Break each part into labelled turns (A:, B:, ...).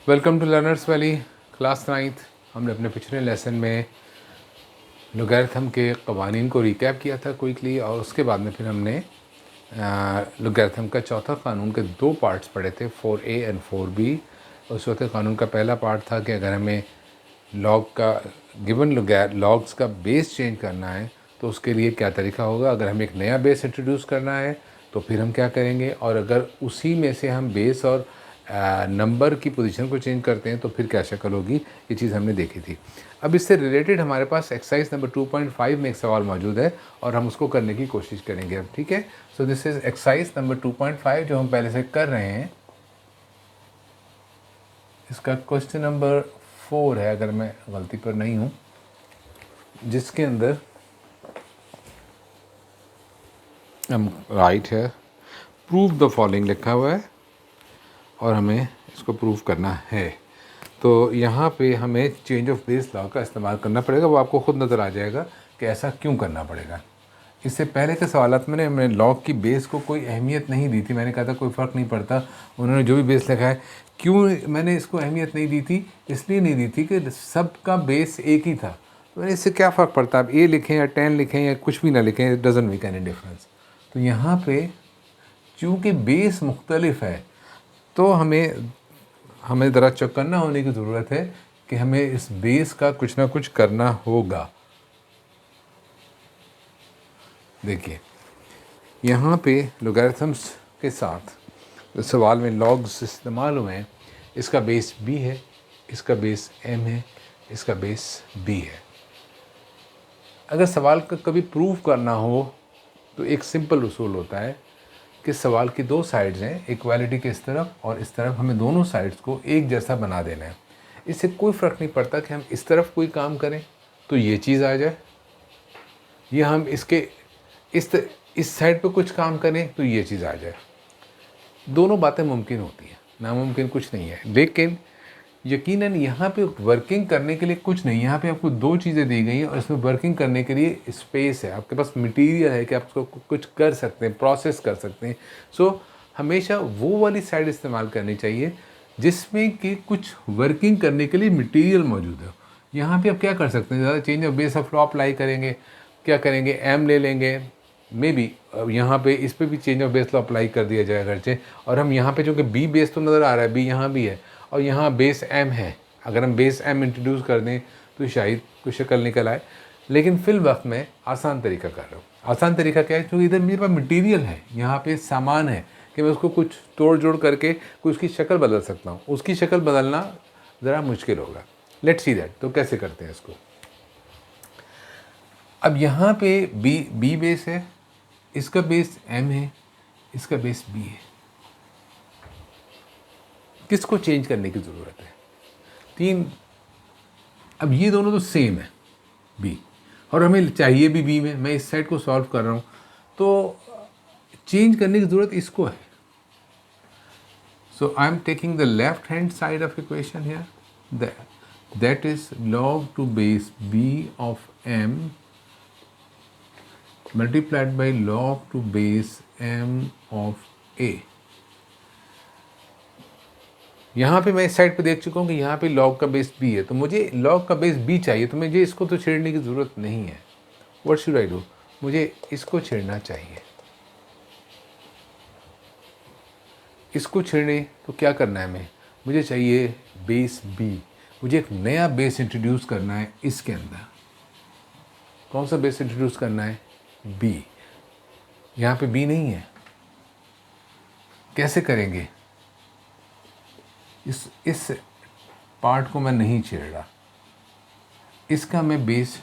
A: Welcome to Learners Valley class 9th। हमने अपने पिछले लेसन में लॉगरिथम के कवानीन को रिकैप किया था क्विकली, और उसके बाद में फिर हमने लॉगरिथम का चौथा कानून के दो पार्ट्स पढ़े थे, 4a एंड 4b। उस चौथे कानून का पहला पार्ट था कि अगर हमें लॉग का गिवन लॉग्स का बेस चेंज करना है तो उसके लिए क्या तरीका होगा। अगर हमें एक नया बेस इंट्रोड्यूस करना है तो फिर हम क्या करेंगे, और अगर उसी में से हम बेस और नंबर की पोजीशन को चेंज करते हैं तो फिर क्या शक्ल होगी, ये चीज़ हमने देखी थी। अब इससे रिलेटेड हमारे पास एक्सरसाइज नंबर 2.5 में एक सवाल मौजूद है और हम उसको करने की कोशिश करेंगे अब, ठीक है। So this is exercise number 2.5 जो हम पहले से कर रहे हैं। इसका क्वेश्चन नंबर 4 है अगर मैं गलती पर नहीं हूँ, जिसके अंदर हम राइट है प्रूव द फॉलोइंग लिखा हुआ है और हमें इसको प्रूव करना है। तो यहाँ पे हमें चेंज ऑफ बेस लॉ का इस्तेमाल करना पड़ेगा, वो आपको खुद नज़र आ जाएगा कि ऐसा क्यों करना पड़ेगा। इससे पहले के सवालात में मैंने लॉग की बेस को कोई अहमियत नहीं दी थी। मैंने कहा था कोई फ़र्क नहीं पड़ता, उन्होंने जो भी बेस लिखा है। क्यों मैंने इसको अहमियत नहीं दी थी? इसलिए नहीं दी थी कि सबका बेस एक ही था, तो इससे क्या फ़र्क पड़ता, आप ए लिखें या 10 लिखें या कुछ भी ना लिखें, it doesn't make any difference. तो यहाँ पे चूँकि बेस मुख्तलिफ है तो हमें ज़रा चौकन्ना होने की ज़रूरत है कि हमें इस बेस का कुछ ना कुछ करना होगा। देखिए यहाँ पे लॉगरिथम्स के साथ सवाल में लॉग्स इस्तेमाल हुए हैं। इसका बेस b है, इसका बेस m है, इसका बेस b है। अगर सवाल का कभी प्रूव करना हो तो एक सिंपल उसूल होता है कि सवाल की दो साइड्स हैं, इक्वालिटी के इस तरफ और इस तरफ, हमें दोनों साइड्स को एक जैसा बना देना है। इससे कोई फ़र्क नहीं पड़ता कि हम इस तरफ कोई काम करें तो ये चीज़ आ जाए, या हम इसके इस साइड पे कुछ काम करें तो ये चीज़ आ जाए। दोनों बातें मुमकिन होती हैं, नामुमकिन कुछ नहीं है। लेकिन यकीनन यहाँ पे वर्किंग करने के लिए कुछ नहीं, यहाँ पे आपको दो चीज़ें दी गई हैं और इसमें वर्किंग करने के लिए स्पेस है, आपके पास मटेरियल है कि आप उसको कुछ कर सकते हैं, प्रोसेस कर सकते हैं। सो हमेशा वो वाली साइड इस्तेमाल करनी चाहिए जिसमें कि कुछ वर्किंग करने के लिए मटेरियल मौजूद है। यहाँ पे आप क्या कर सकते हैं, ज़्यादा change of base of law apply करेंगे, क्या करेंगे, एम ले लेंगे, मे बी यहाँ पे इस पर भी change of base law apply कर दिया जाए खर्चे। और हम यहाँ पे चूँकि बी बेस तो नज़र आ रहा है, बी यहाँ भी है और यहाँ बेस एम है, अगर हम बेस एम इंट्रोड्यूस कर दें तो शायद कुछ शक्ल निकल आए। लेकिन फिल वक्त में आसान तरीका कर रहा हूँ। आसान तरीका क्या है, क्योंकि इधर मेरे पास मटेरियल है, यहाँ पे सामान है कि मैं उसको कुछ तोड़ जोड़ करके कुछ उसकी शक्ल बदल सकता हूँ। उसकी शक्ल बदलना ज़रा मुश्किल होगा। Let's see that. तो कैसे करते हैं इसको। अब यहाँ पे बी बेस है, इसका बेस एम है, इसका बेस बी है। किसको चेंज करने की ज़रूरत है? तीन। अब ये दोनों तो सेम है बी, और हमें चाहिए भी बी में, मैं इस साइड को सॉल्व कर रहा हूँ, तो चेंज करने की ज़रूरत इसको है। So I am taking the left hand side of equation here, that is log to base b of m multiplied by log to base m of a। यहाँ पे मैं इस साइड पे देख चुका हूँ कि यहाँ पे log का बेस b है, तो मुझे log का बेस b चाहिए, तो मुझे इसको तो छेड़ने की ज़रूरत नहीं है। What should I do? मुझे इसको छेड़ना चाहिए। इसको छेड़ने तो क्या करना है हमें, मुझे चाहिए बेस b। मुझे एक नया बेस इंट्रोड्यूस करना है इसके अंदर। कौन सा बेस इंट्रोड्यूस करना है? b। यहाँ पे b नहीं है, कैसे करेंगे? इस पार्ट को मैं नहीं छेड़ रहा, इसका मैं बेस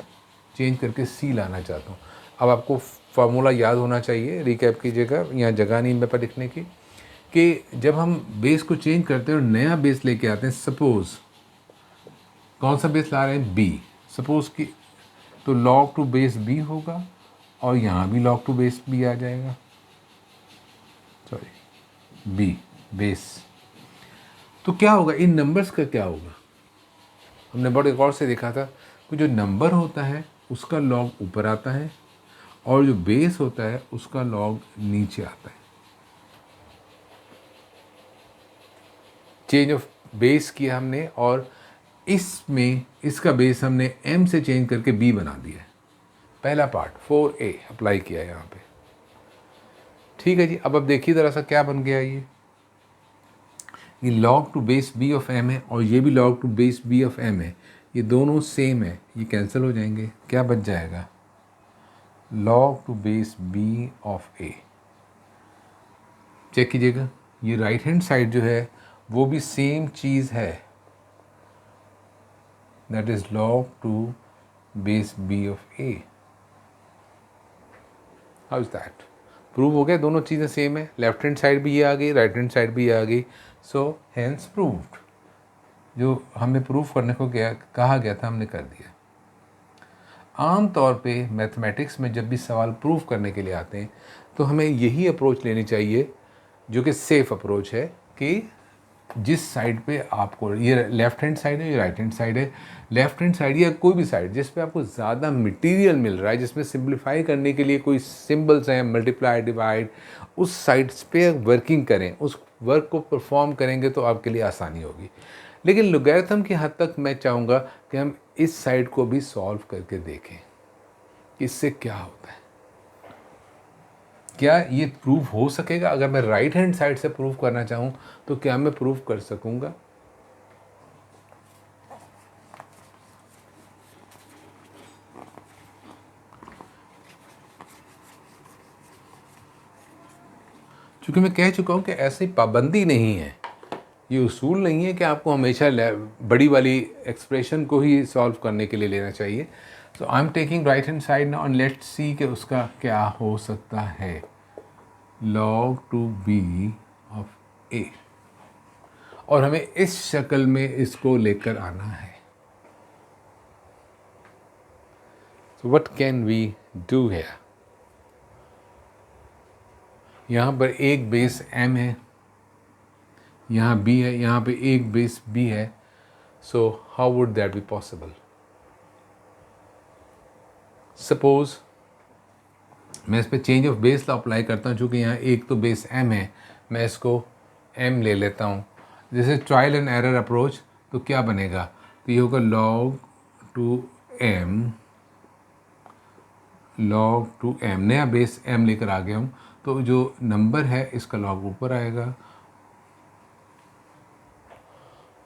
A: चेंज करके सी लाना चाहता हूँ। अब आपको फार्मूला याद होना चाहिए, रिकैप कीजिएगा, यहाँ जगह नहीं मैं पर लिखने की, कि जब हम बेस को चेंज करते हैं और नया बेस लेके आते हैं, सपोज़ कौन सा बेस ला रहे हैं? बी। सपोज़ कि तो log टू बेस बी होगा और यहाँ भी log टू बेस बी आ जाएगा, सॉरी बी बेस। तो क्या होगा, इन नंबर्स का क्या होगा? हमने बड़े गौर से देखा था कि जो नंबर होता है उसका लॉग ऊपर आता है और जो बेस होता है उसका लॉग नीचे आता है। चेंज ऑफ बेस किया हमने और इसमें इसका बेस हमने m से चेंज करके b बना दिया। पहला पार्ट 4a अप्लाई किया यहाँ पे। ठीक है जी, अब देखिए ज़रा सा क्या बन गया ये log to base b of m है और ये भी log to base b of m है। ये दोनों सेम है, ये कैंसिल हो जाएंगे। क्या बच जाएगा? log to base b of a। Check कीजिएगा, ये राइट हैंड साइड जो है वो भी सेम चीज़ है, that is log to base b of a। How is that? Prove हो गया, दोनों चीज़ें सेम है। लेफ्ट हैंड साइड भी ये आ गई, राइट हैंड साइड भी ये आ गई। So hence proved. जो हमें प्रूफ करने को कहा गया था हमने कर दिया। आम तौर पे मैथमेटिक्स में जब भी सवाल प्रूफ करने के लिए आते हैं तो हमें यही अप्रोच लेनी चाहिए जो कि सेफ अप्रोच है, कि जिस साइड पे आपको, ये लेफ्ट हैंड साइड है, ये राइट हैंड साइड है, लेफ्ट हैंड साइड या कोई भी साइड जिस पे आपको ज़्यादा मटेरियल मिल रहा है, जिसमें सिंप्लीफाई करने के लिए कोई सिंबल्स हैं, मल्टीप्लाई, डिवाइड, उस साइड्स पे वर्किंग करें, उस वर्क को परफॉर्म करेंगे तो आपके लिए आसानी होगी। लेकिन लोगैरिथम की हद तक मैं चाहूँगा कि हम इस साइड को भी सॉल्व करके देखें, इससे क्या होता है। क्या ये प्रूव हो सकेगा? अगर मैं राइट हैंड साइड से प्रूव करना चाहूँ तो क्या मैं प्रूव कर सकूँगा? क्योंकि मैं कह चुका हूँ कि ऐसी पाबंदी नहीं है, ये उसूल नहीं है कि आपको हमेशा बड़ी वाली एक्सप्रेशन को ही सॉल्व करने के लिए लेना चाहिए। So I am taking right hand side now and let's see कि उसका क्या हो सकता है। log to b of a, और हमें इस शक्ल में इसको लेकर आना है। So what can we do here? यहाँ पर एक बेस m है, यहाँ b है, यहाँ पे एक बेस b है। So how would that be possible? Suppose मैं इस पर change of base law apply करता हूँ, चूँकि यहाँ एक तो बेस m है, मैं इसको m ले लेता हूँ। जैसे ट्रायल एंड एरर अप्रोच, तो क्या बनेगा? तो ये होगा log टू m, नया बेस m लेकर आ गया हूँ, तो जो नंबर है इसका log ऊपर आएगा।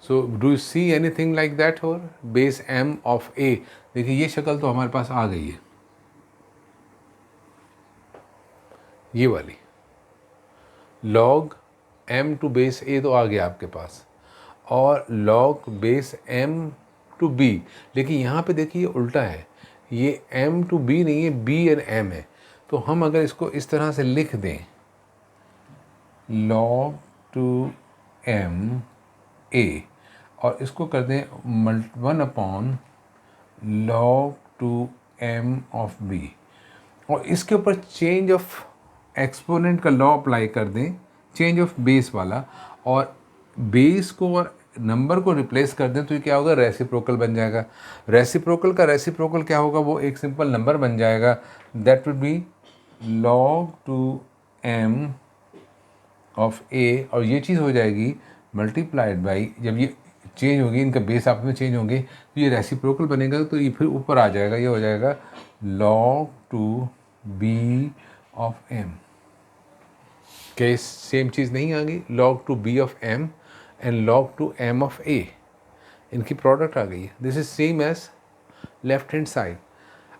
A: So do you see anything like that? और बेस m ऑफ a, देखिए ये शक्ल तो हमारे पास आ गई है, ये वाली log m to base a तो आ गया आपके पास, और log base m to b। लेकिन यहाँ पे देखिए उल्टा है, ये m टू b नहीं है, b एंड m है। तो हम अगर इसको इस तरह से लिख दें, log टू m a, और इसको कर दें 1 log to m of b, और इसके ऊपर चेंज ऑफ एक्सपोनेंट का लॉ अप्लाई कर दें, चेंज ऑफ बेस वाला, और बेस को और नंबर को रिप्लेस कर दें, तो ये क्या होगा? रेसिप्रोकल बन जाएगा। रेसिप्रोकल का रेसिप्रोकल क्या होगा? वो एक सिंपल नंबर बन जाएगा, that would be log to m of a, और ये चीज़ हो जाएगी मल्टीप्लाइड बाई, जब ये चेंज होगी, इनका बेस आपस में चेंज होंगे तो ये रेसिप्रोकल बनेगा, तो ये फिर ऊपर आ जाएगा, ये हो जाएगा log to b of m। क्या सेम चीज़ नहीं आ गई? log to b of m and log to m of a, इनकी प्रोडक्ट आ गई है। This is same as left hand side.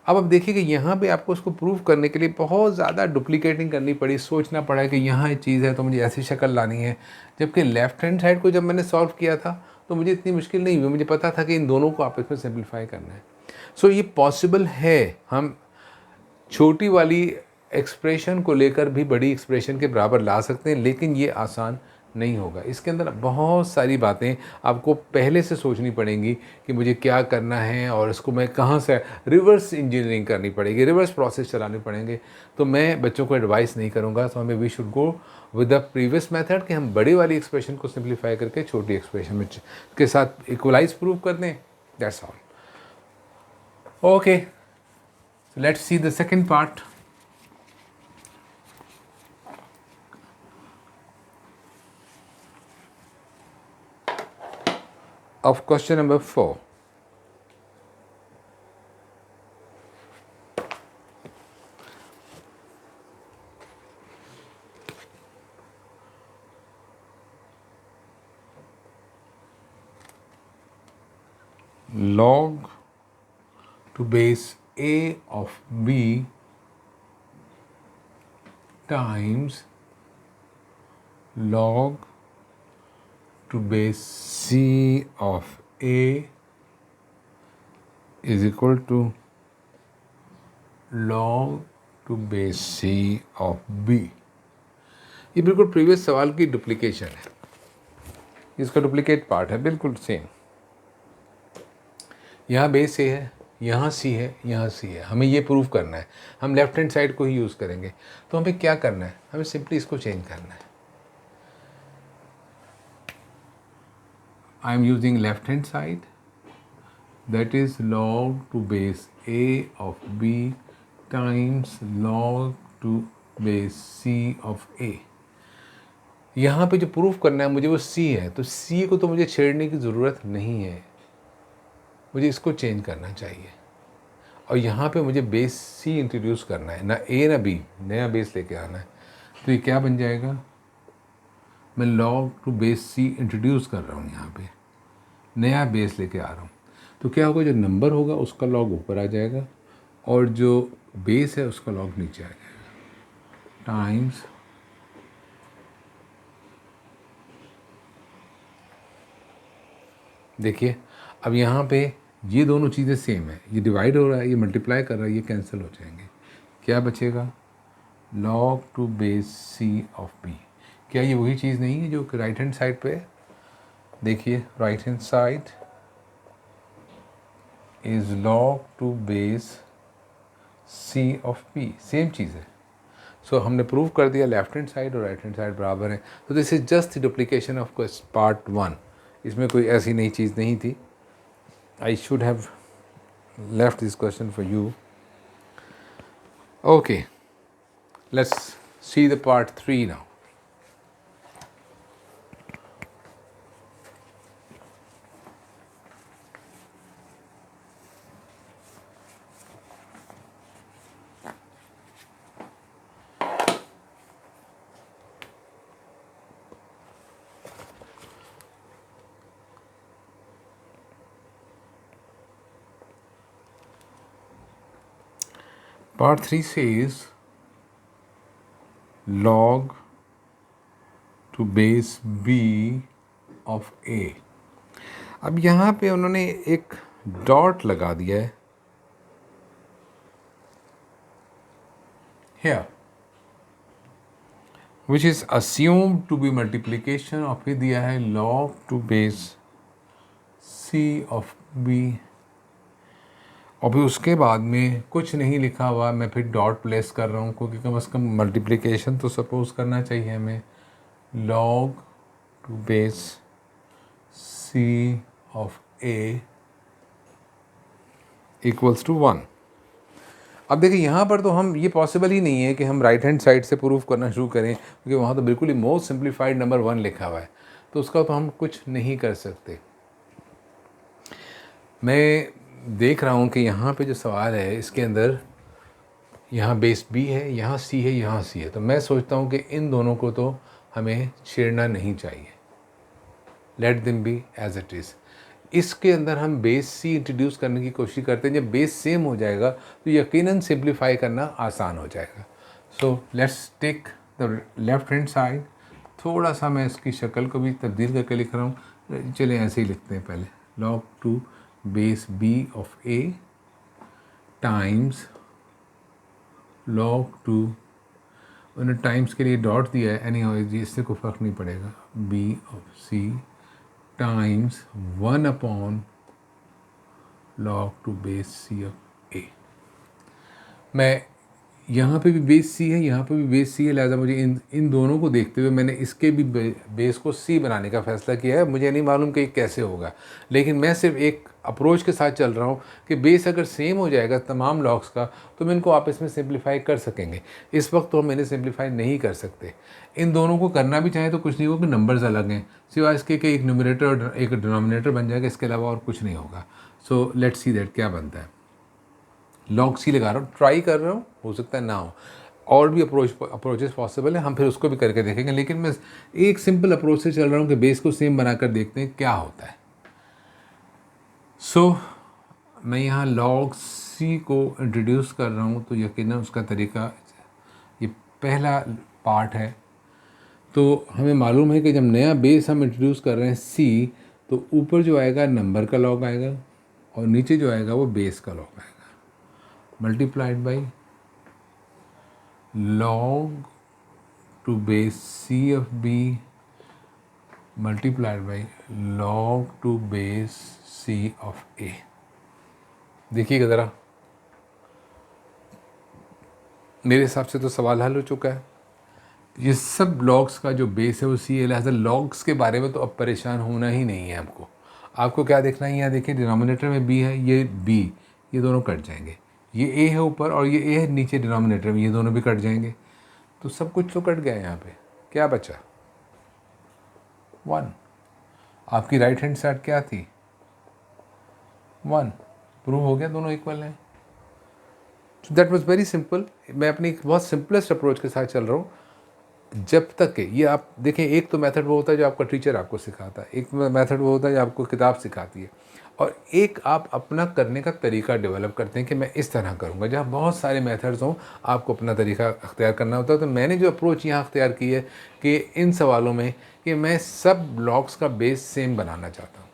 A: अब देखिए कि यहाँ पे आपको उसको प्रूव करने के लिए बहुत ज़्यादा डुप्लीकेटिंग करनी पड़ी, सोचना पड़ा कि यहाँ ये चीज़ है तो मुझे ऐसी शक्ल लानी है, जबकि लेफ्ट हैंड साइड को जब मैंने सॉल्व किया था तो मुझे इतनी मुश्किल नहीं हुई, मुझे पता था कि इन दोनों को आपस में सिंप्लीफाई करना है। सो ये पॉसिबल है, हम छोटी वाली एक्सप्रेशन को लेकर भी बड़ी एक्सप्रेशन के बराबर ला सकते हैं, लेकिन ये आसान नहीं होगा। इसके अंदर बहुत सारी बातें आपको पहले से सोचनी पड़ेंगी कि मुझे क्या करना है, और इसको मैं कहाँ से रिवर्स इंजीनियरिंग करनी पड़ेगी, रिवर्स प्रोसेस चलाने पड़ेंगे। तो मैं बच्चों को एडवाइस नहीं करूँगा। तो हमें we should go with the previous method कि हम बड़ी वाली एक्सप्रेशन को सिंप्लीफाई करके छोटी एक्सप्रेशन में के साथ इक्वलाइज प्रूव कर दें। That's all. Okay, let's see the second part. of question number 4. Log to base a of b times log to base c of a is equal to log to base c of b. ये बिल्कुल previous सवाल की duplication है, इसका duplicate part है, बिल्कुल same. यहाँ base ए है, यहाँ सी है, यहाँ सी है, हमें ये प्रूव करना है, हम लेफ्ट हैंड साइड को ही यूज़ करेंगे। तो हमें क्या करना है, हमें सिंपली इसको चेंज करना है। I am using left hand side, that is log to base a of b times log to base c of a। यहाँ पे जो प्रूफ करना है मुझे वो c है, तो c को तो मुझे छेड़ने की ज़रूरत नहीं है, मुझे इसको चेंज करना चाहिए। और यहाँ पे मुझे बेस c इंट्रोड्यूस करना है, ना a ना b, नया बेस लेके आना है। तो ये क्या बन जाएगा, मैं log to base c introduce कर रहा हूँ, यहाँ पे नया बेस लेके आ रहा हूँ। तो क्या होगा, जो नंबर होगा उसका log ऊपर आ जाएगा और जो बेस है उसका log नीचे आ जाएगा, टाइम्स देखिए अब यहाँ पे ये दोनों चीज़ें सेम है, ये डिवाइड हो रहा है, ये मल्टीप्लाई कर रहा है, ये कैंसिल हो जाएंगे। क्या बचेगा, log to base c of b। क्या ये वही चीज़ नहीं है जो कि राइट हैंड साइड पे है? देखिए right hand side is log to base c of b, same चीज़ है। सो हमने प्रूव कर दिया लेफ्ट हैंड साइड और राइट हैंड साइड बराबर है। तो this is just the duplication of part 1, इसमें कोई ऐसी नई चीज़ नहीं थी। I should have left this question for you. Okay, let's see the part 3 now. Part 3 says log to base b of a। अब यहाँ पे उन्होंने एक डॉट लगा दिया है here, which is assumed to be multiplication और फिर दिया है log to base c of b और फिर उसके बाद में कुछ नहीं लिखा हुआ, मैं फिर डॉट प्लेस कर रहा हूँ क्योंकि कम से कम मल्टीप्लिकेशन तो सपोज करना चाहिए हमें। log to base c of a equals to 1। अब देखिए यहाँ पर तो हम, ये पॉसिबल ही नहीं है कि हम राइट हैंड साइड से प्रूफ करना शुरू करें क्योंकि वहाँ तो बिल्कुल ही मोस्ट सिंप्लीफाइड नंबर 1 लिखा हुआ है, तो उसका तो हम कुछ नहीं कर सकते। मैं देख रहा हूँ कि यहाँ पे जो सवाल है इसके अंदर यहाँ बेस b है, यहाँ c है, यहाँ c है, तो मैं सोचता हूँ कि इन दोनों को तो हमें छेड़ना नहीं चाहिए, let them be as it is. इसके अंदर हम बेस c इंट्रोड्यूस करने की कोशिश करते हैं, जब बेस सेम हो जाएगा तो यकीनन सिंप्लीफाई करना आसान हो जाएगा। So let's take the left hand side, थोड़ा सा मैं इसकी शक्ल को भी तब्दील करके लिख रहा हूँ, चलिए ऐसे ही लिखते हैं पहले, log to base b of a times log to, उन्होंने टाइम्स के लिए डॉट दिया है, एनी इससे कोई फ़र्क नहीं पड़ेगा, b of c times 1 upon log to base c of a। मैं यहाँ पे भी बेस c है, यहाँ पे भी बेस c है, लिहाजा मुझे इन दोनों को देखते हुए मैंने इसके भी बेस को c बनाने का फ़ैसला किया है। मुझे नहीं मालूम कि कैसे होगा, लेकिन मैं सिर्फ एक अप्रोच के साथ चल रहा हूँ कि बेस अगर सेम हो जाएगा तमाम लॉग्स का तो मैं इनको आपस में सिंप्लीफाई कर सकेंगे। इस वक्त तो हम इन्हें सिंप्लीफाई नहीं कर सकते। इन दोनों को करना भी चाहें तो कुछ नहीं होगा कि नंबर्स अलग हैं, सिवाय इसके कि एक न्यूमरेटर और एक डिनोमिनेटर बन जाएगा, इसके अलावा और कुछ नहीं होगा। सो लेट्स सी दैट क्या बनता है। लॉग सी लगा रहा हूँ, ट्राई कर रहा हूँ, हो सकता है ना हो, और भी अप्रोचेस पॉसिबल है, हम फिर उसको भी करके देखेंगे, लेकिन मैं एक सिंपल अप्रोच से चल रहा हूँ कि बेस को सेम बनाकर देखते हैं क्या होता है। सो मैं यहाँ लॉग सी को इंट्रोड्यूस कर रहा हूँ, तो यकीनन उसका तरीका, ये पहला पार्ट है। तो हमें मालूम है कि जब नया बेस हम इंट्रोड्यूस कर रहे हैं सी, तो ऊपर जो आएगा नंबर का लॉग आएगा और नीचे जो आएगा वो बेस का लॉग आएगा, multiplied by log to base c of b multiplied by log to base c of a। देखिएगा ज़रा, मेरे हिसाब से तो सवाल हल हो चुका है। ये सब लॉग्स का जो बेस है वो सी है, लिहाजा लॉग्स के बारे में तो अब परेशान होना ही नहीं है आपको। आपको क्या देखना है, यहाँ देखिए डिनोमिनेटर में b है, ये b, ये दोनों कट जाएंगे, ये a है ऊपर और ये a है नीचे डिनोमिनेटर में, ये दोनों भी कट जाएंगे, तो सब कुछ तो कट गया। यहाँ पे क्या बचा, 1। आपकी राइट हैंड साइड क्या थी, 1, प्रूव हो गया, दोनों इक्वल हैं। तो दैट वाज वेरी सिंपल। मैं अपनी एक बहुत सिंपलेस्ट अप्रोच के साथ चल रहा हूँ। जब तक कि ये आप देखें, एक तो मेथड वो होता है जो आपका टीचर आपको सिखाता है, एक मेथड वो होता है जो आपको किताब सिखाती है, और एक आप अपना करने का तरीका डेवलप करते हैं कि मैं इस तरह करूँगा। जहाँ बहुत सारे मेथड्स हों, आपको अपना तरीका अख्तियार करना होता है। तो मैंने जो अप्रोच यहाँ अख्तियार की है कि इन सवालों में कि मैं सब लॉग्स का बेस सेम बनाना चाहता हूँ।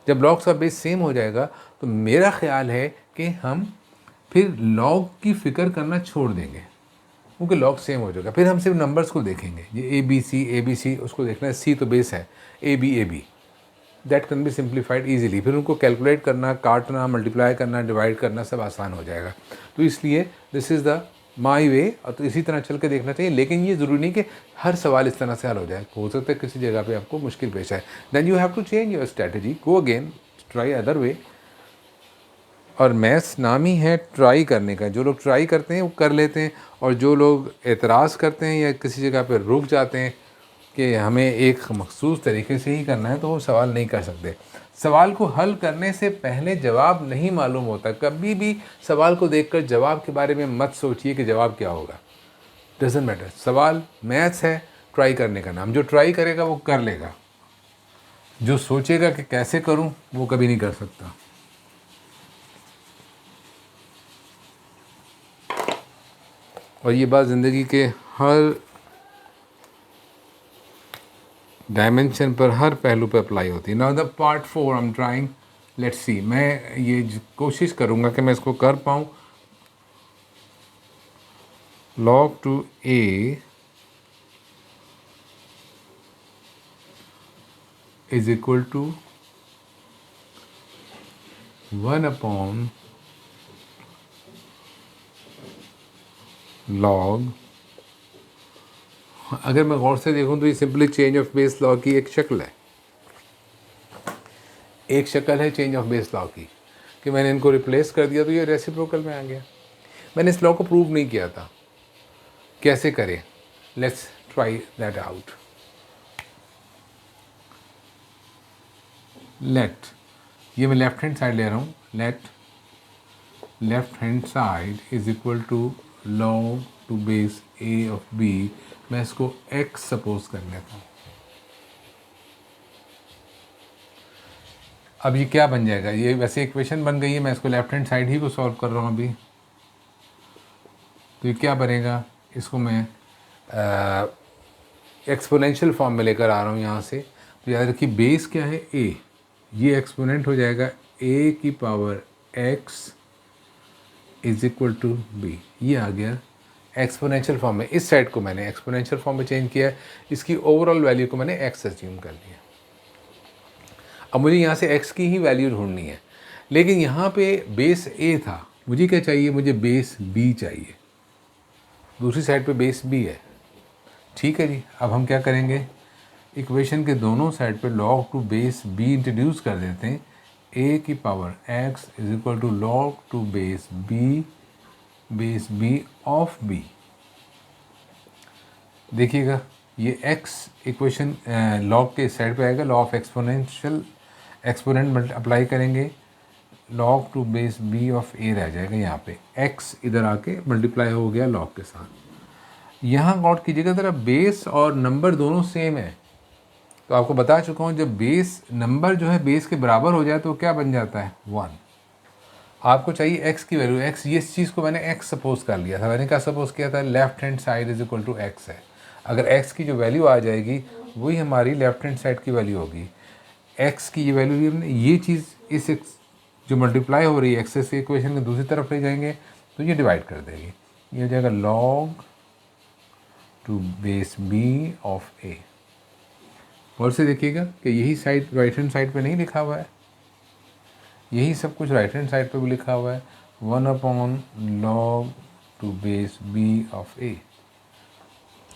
A: जब लॉग्स का बेस सेम हो जाएगा तो मेरा ख्याल है कि हम फिर लॉग की फ़िक्र करना छोड़ देंगे, क्योंकि लॉग सेम हो जाएगा। फिर हम सिर्फ नंबर्स को देखेंगे, ये ए बी सी उसको देखना है, सी तो बेस है, A B that can be simplified easily. फिर उनको कैलकुलेट करना, काटना, मल्टीप्लाई करना, डिवाइड करना सब आसान हो जाएगा। तो इसलिए दिस इज़ द माई वे, और तो इसी तरह चल के देखना चाहिए। लेकिन ये ज़रूरी नहीं कि हर सवाल इस तरह से हल हो जाए, हो सकता है किसी जगह पे आपको मुश्किल पेश आए, then you have to change your strategy, go again, try other way. और मैथ्स नाम ही है ट्राई करने का, जो लोग ट्राई करते हैं वो कर लेते हैं, और जो लोग एतराज़ करते हैं या किसी जगह पर रुक जाते हैं कि हमें एक मखसूस तरीके से ही करना है, तो वो सवाल नहीं कर सकते। सवाल को हल करने से पहले जवाब नहीं मालूम होता। कभी भी सवाल को देखकर जवाब के बारे में मत सोचिए कि जवाब क्या होगा, डजेंट मैटर। सवाल मैथ्स है, ट्राई करने का नाम। जो ट्राई करेगा वो कर लेगा, जो सोचेगा कि कैसे करूं वो कभी नहीं कर सकता। और ये बात ज़िंदगी के हर डायमेंशन पर, हर पहलू पर अप्लाई होती है। Now the part 4 I am trying, let's see. मैं ये कोशिश करूँगा कि मैं इसको कर पाऊँ। log to a is equal to 1 upon log, अगर मैं गौर से देखूं तो ये simply change of base law की एक शक्ल है, एक शक्ल है चेंज ऑफ बेस लॉ की, कि मैंने इनको रिप्लेस कर दिया तो ये रेसिप्रोकल में आ गया। मैंने इस लॉ को प्रूव नहीं किया था, कैसे करें, let's try that out. Let, ये मैं लेफ्ट हैंड साइड ले रहा हूँ, let left hand side is equal to log to base a of b। मैं इसको x सपोज कर लेता हूँ। अब ये क्या बन जाएगा, ये वैसे इक्वेशन बन गई है, मैं इसको लेफ्ट हैंड साइड ही को सॉल्व कर रहा हूँ अभी। तो ये क्या बनेगा, इसको मैं एक्सपोनेंशियल फॉर्म में लेकर आ रहा हूँ यहाँ से। तो याद रखिए बेस क्या है, a, ये एक्सपोनेंट हो जाएगा a की power x is equal to b। ये आ गया एक्सपोनेंशियल फॉर्म में। इस साइड को मैंने एक्सपोनेंशियल फॉर्म में चेंज किया है, इसकी ओवरऑल वैल्यू को मैंने x अज्यूम कर लिया। अब मुझे यहाँ से x की ही वैल्यू ढूंढनी है, लेकिन यहाँ पे बेस a था, मुझे क्या चाहिए, मुझे बेस b चाहिए। दूसरी साइड पे बेस b है, ठीक है जी। अब हम क्या करेंगे, इक्वेशन के दोनों साइड पे log to base b introduce कर देते हैं। a की power x is equal to log to base b of b। देखिएगा ये x इक्वेशन लॉग के साइड पे आएगा, लॉ ऑफ एक्सपोनेंट अप्लाई करेंगे, log to base b of a रह जाएगा यहाँ पे, x इधर आके मल्टीप्लाई हो गया लॉग के साथ। यहाँ नोट कीजिएगा ज़रा, बेस और नंबर दोनों सेम है, तो आपको बता चुका हूँ जब बेस नंबर जो है बेस के बराबर हो जाए तो क्या बन जाता है 1। आपको चाहिए x की वैल्यू, x ये इस चीज़ को मैंने x सपोज कर लिया था, मैंने क्या सपोज किया था, left hand side is equal to x है। अगर x की जो वैल्यू आ जाएगी वही हमारी लेफ्ट हैंड साइड की वैल्यू होगी। x की ये वैल्यू हमने ये चीज़ इस जो मल्टीप्लाई हो रही है एक्सेस के इक्वेशन के दूसरी तरफ ले जाएंगे तो ये डिवाइड कर देगी, ये हो जाएगा log to base b of a। और से देखिएगा कि यही साइड राइट हैंड साइड पे नहीं लिखा हुआ है, यही सब कुछ राइट हैंड साइड पे भी लिखा हुआ है, 1 log to base b of a।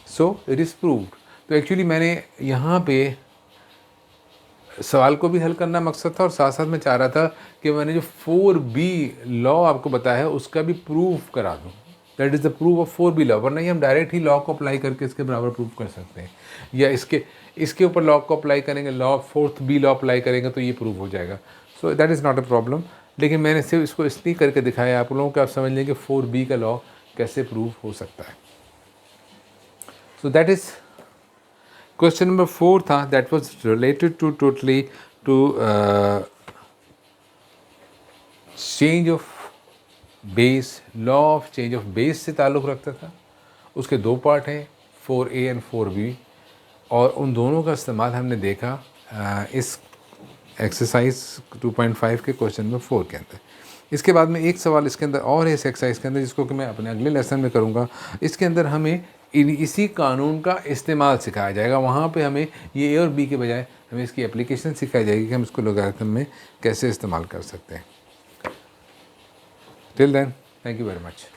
A: So it is proved. तो एक्चुअली मैंने यहाँ पे सवाल को भी हल करना मकसद था और साथ साथ मैं चाह रहा था कि मैंने जो 4b लॉ आपको बताया है उसका भी प्रूफ करा दूँ, that is the proof of 4b law. वरना ही हम डायरेक्ट ही लॉ को अप्लाई करके इसके बराबर प्रूफ कर सकते हैं, या इसके ऊपर लॉ को अप्लाई करेंगे, लॉ 4th लॉ अप्लाई करेंगे तो ये प्रूफ हो जाएगा। सो that is not a problem. लेकिन मैंने सिर्फ इसको इसलिए करके दिखाया आप लोगों को, आप समझ लें कि 4b का लॉ कैसे प्रूफ हो सकता है। So that is question number 4 था, that was related to totally to change of base, law of change of base से ताल्लुक़ रखता था। उसके दो पार्ट हैं, 4a एंड 4b, और उन दोनों का इस्तेमाल हमने देखा इस एक्सरसाइज 2.5 के क्वेश्चन नंबर 4 के अंदर। इसके बाद में एक सवाल इसके अंदर और है इस एक्सरसाइज के अंदर, जिसको कि मैं अपने अगले लेसन में करूँगा। इसके अंदर हमें इसी कानून का इस्तेमाल सिखाया जाएगा, वहाँ पे हमें ये ए और बी के बजाय हमें इसकी एप्लीकेशन सिखाई जाएगी कि हम इसको लोगारिथम में कैसे इस्तेमाल कर सकते हैं। Till then, thank you very much.